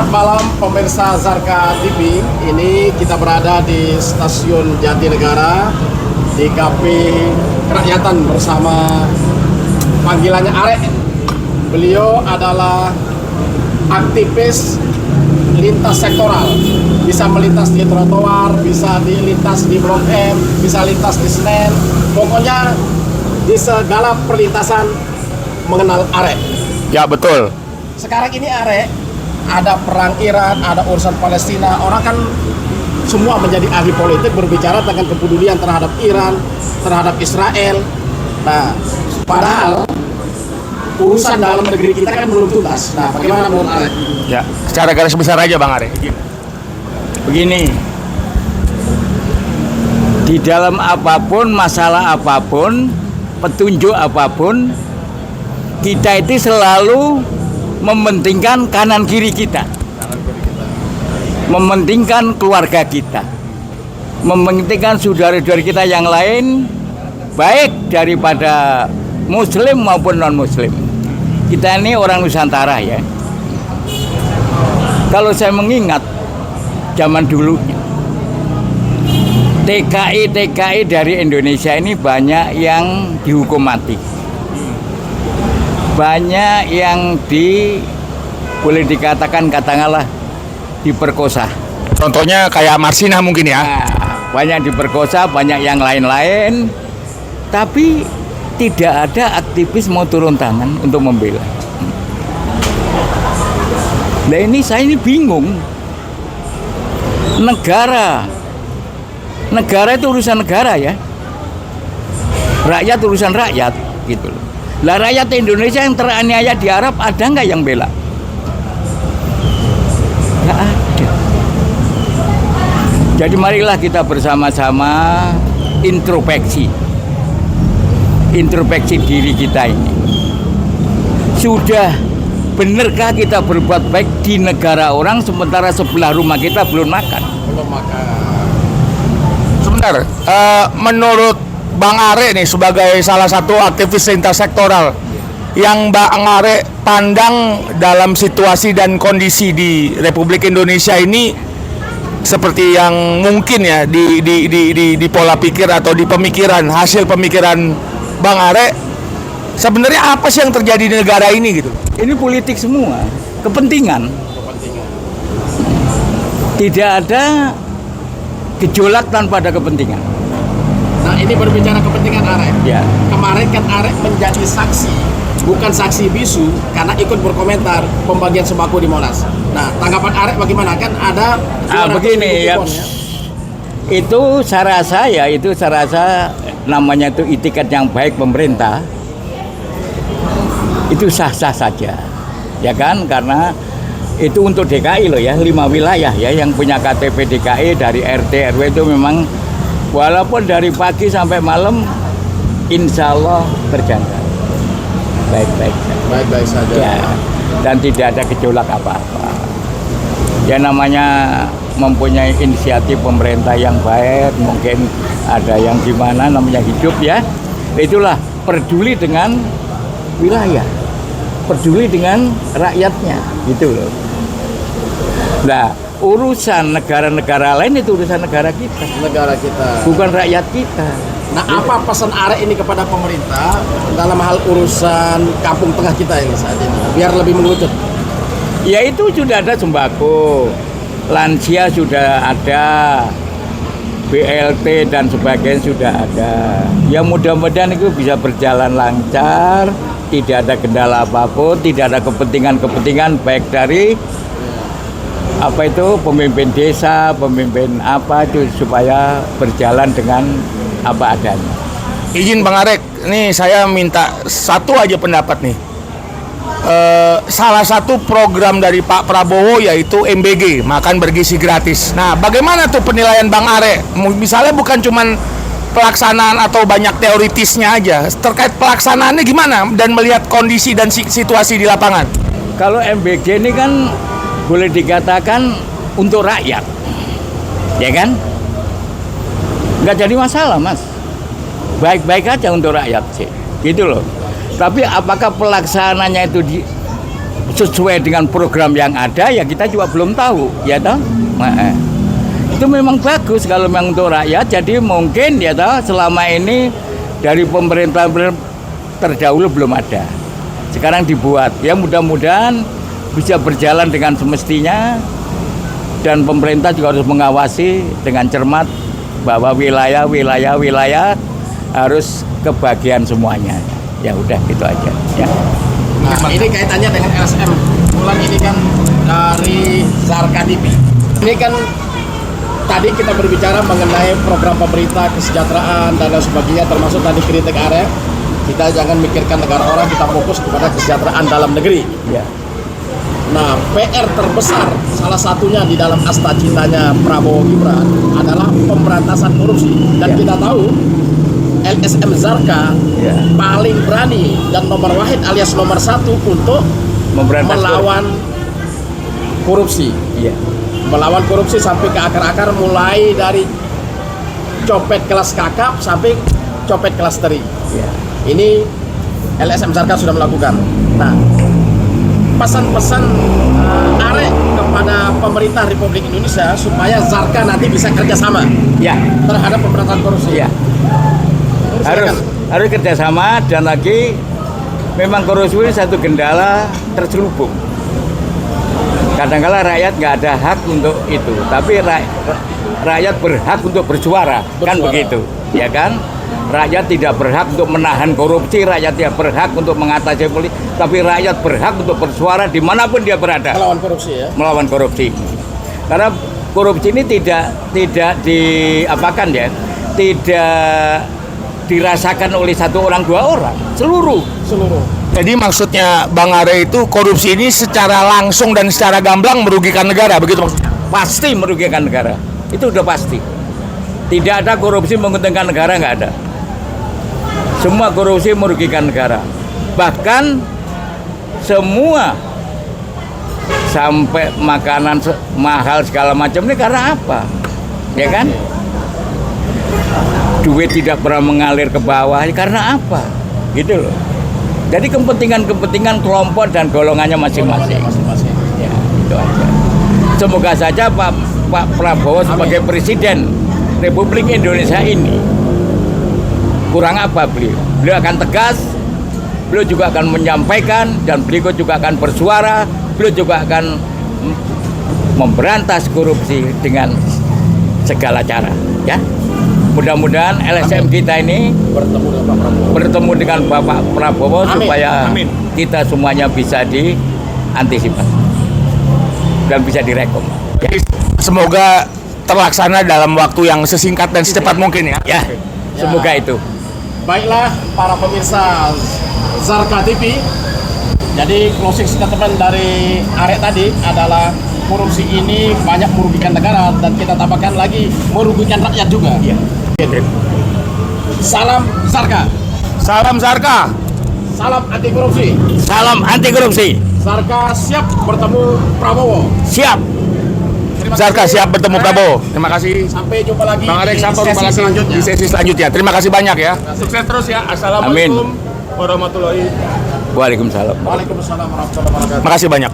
Selamat malam pemirsa Zarka TV. Ini kita berada di Stasiun Jatinegara di Kafe Kerakyatan bersama panggilannya Arek. Beliau adalah aktivis lintas sektoral. Bisa melintas di trotoar, bisa dilintas di Blok M, bisa lintas di Senen. Pokoknya di segala perlintasan mengenal Arek. Ya betul. Sekarang ini Arek, ada perang Iran, ada urusan Palestina. Orang kan semua menjadi ahli politik berbicara tentang kepedulian terhadap Iran, terhadap Israel. Nah, padahal urusan dalam negeri kita kan belum tuntas. Nah, bagaimana menurut Arek? Ya, secara garis besar aja Bang Are. Begini, di dalam apapun, masalah apapun, petunjuk apapun, kita itu selalu mementingkan kanan kiri kita, mementingkan keluarga kita, mementingkan saudara-saudara kita yang lain, baik daripada muslim maupun non muslim. Kita ini orang Nusantara ya. Kalau saya mengingat zaman dulunya, TKI dari Indonesia ini banyak yang dihukum mati, banyak yang boleh dikatakan katakanlah diperkosa. Contohnya kayak Marsinah mungkin ya. Nah, banyak diperkosa, banyak yang lain-lain, tapi tidak ada aktivis mau turun tangan untuk membela. Nah saya ini bingung. Negara itu urusan negara ya. Rakyat urusan rakyat gitu loh. Lah rakyat Indonesia yang teraniaya di Arab ada nggak yang bela? Nggak ada. Jadi marilah kita bersama-sama introspeksi diri kita ini. Sudah benarkah kita berbuat baik di negara orang sementara sebelah rumah kita belum makan? Belum makan. Sebentar, menurut Bang Are nih sebagai salah satu aktivis lintas sektoral, yang Bang Are pandang dalam situasi dan kondisi di Republik Indonesia ini seperti yang mungkin ya di pola pikir atau di pemikiran, hasil pemikiran Bang Are, sebenarnya apa sih yang terjadi di negara ini gitu? Ini politik semua, kepentingan. Tidak ada gejolak tanpa ada kepentingan. Nah, ini berbicara kepentingan Arek. Ya. Kemarin kan Arek menjadi saksi, bukan saksi bisu, karena ikut berkomentar pembagian sembako di Monas. Nah, tanggapan Arek bagaimana? Kan ada begini ya. Itu saya rasa namanya itu itikat yang baik pemerintah. Itu sah-sah saja, ya kan? Karena itu untuk DKI loh ya, 5 wilayah ya yang punya KTP DKI dari RT RW itu memang walaupun dari pagi sampai malam, insya Allah berjalan baik-baik saja. Ya, dan tidak ada gejolak apa-apa. Ya namanya mempunyai inisiatif pemerintah yang baik, mungkin ada yang gimana namanya hidup ya. Itulah peduli dengan wilayah, peduli dengan rakyatnya gitu loh. Nah, urusan negara-negara lain itu urusan negara kita, bukan rakyat kita. Nah, apa pesan Arek ini kepada pemerintah dalam hal urusan kampung tengah kita ini saat ini, biar lebih mengerucut? Ya itu sudah ada sembako, lansia sudah ada, BLT dan sebagainya sudah ada. Ya mudah-mudahan itu bisa berjalan lancar, tidak ada kendala apapun, tidak ada kepentingan baik dari pemimpin desa, pemimpin apa itu supaya berjalan dengan apa adanya. Izin Bang Arek, nih saya minta satu aja pendapat nih. Salah satu program dari Pak Prabowo yaitu MBG, makan bergizi gratis. Nah, bagaimana tuh penilaian Bang Are? Misalnya bukan cuman pelaksanaan atau banyak teoritisnya aja, terkait pelaksanaannya gimana dan melihat kondisi dan situasi di lapangan. Kalau MBG ini kan boleh dikatakan untuk rakyat, ya kan? Nggak jadi masalah mas, baik-baik aja untuk rakyat sih, gitu loh. Tapi apakah pelaksananya itu sesuai dengan program yang ada ya kita juga belum tahu ya toh. Itu memang bagus kalau memang untuk rakyat. Jadi mungkin ya toh selama ini dari pemerintah terdahulu belum ada. Sekarang dibuat. Ya mudah-mudahan bisa berjalan dengan semestinya dan pemerintah juga harus mengawasi dengan cermat bahwa wilayah harus kebagian semuanya. Ya udah gitu aja ya. Nah, ini kaitannya dengan LSM. Kebetulan ini kan dari Zarka TV. Ini kan tadi kita berbicara mengenai program pemerintah, kesejahteraan dan lain sebagainya, termasuk tadi kritik area. Kita jangan mikirkan negara orang, kita fokus kepada kesejahteraan dalam negeri. Ya. Nah, PR terbesar salah satunya di dalam asta cintanya Prabowo Gibran adalah pemberantasan korupsi. Dan kita tahu LSM Zarka paling berani dan nomor wahid alias nomor satu untuk melawan korupsi. Iya. Melawan korupsi sampai ke akar-akar, mulai dari copet kelas kakap sampai copet kelas teri. Iya. Ini LSM Zarka sudah melakukan. Nah, pesan-pesan Arek kepada pemerintah Republik Indonesia supaya Zarka nanti bisa kerjasama Ya. terhadap pemberantasan korupsi. Ya. Harus kerjasama, dan lagi memang korupsi ini satu kendala terselubung. Kadang-kala rakyat nggak ada hak untuk itu, tapi rakyat berhak untuk bersuara, kan begitu, ya kan? Rakyat tidak berhak untuk menahan korupsi, rakyat tidak berhak untuk mengatasi politik, tapi rakyat berhak untuk bersuara dimanapun dia berada. Melawan korupsi ya. Melawan korupsi. Karena korupsi ini tidak diapakan ya, tidak dirasakan oleh satu orang dua orang, seluruh. Jadi maksudnya Bang Are itu korupsi ini secara langsung dan secara gamblang merugikan negara, begitu maksudnya? Pasti merugikan negara, itu udah pasti. Tidak ada korupsi menguntungkan negara, nggak ada. Semua korupsi merugikan negara. Bahkan semua sampai makanan mahal segala macam ini karena apa? Ya kan? Duit tidak pernah mengalir ke bawah karena apa? Gitu loh. Jadi kepentingan kelompok dan golongannya masing-masing. Ya, itu aja. Semoga saja Pak Prabowo sebagai Presiden Republik Indonesia ini, kurang apa beliau? Beliau akan tegas, beliau juga akan menyampaikan, dan beliau juga akan bersuara, beliau juga akan memberantas korupsi dengan segala cara, ya. Mudah-mudahan LSM kita ini bertemu dengan Bapak Prabowo. Amin. Supaya kita semuanya bisa diantisipasi dan bisa direkom. Ya. Semoga terlaksana dalam waktu yang sesingkat dan secepat mungkin ya. Ya, semoga itu. Baiklah para pemirsa Zarka TV. Jadi closing statement dari Arek tadi adalah korupsi ini banyak merugikan negara, dan kita tambahkan lagi merugikan rakyat juga. Ya. Salam Zarka. Salam Zarka. Salam anti korupsi. Salam anti korupsi. Zarka siap bertemu Prabowo. Siap. Zarka siap bertemu Prabowo. Terima kasih. Sampai jumpa lagi Bang Arek, sampai jumpa lagi selanjutnya. di sesi selanjutnya. Terima kasih banyak ya. Sukses terus ya. Assalamualaikum warahmatullahi Waalaikumsalam. Waalaikumsalam warahmatullahi wabarakatuh. Terima kasih banyak.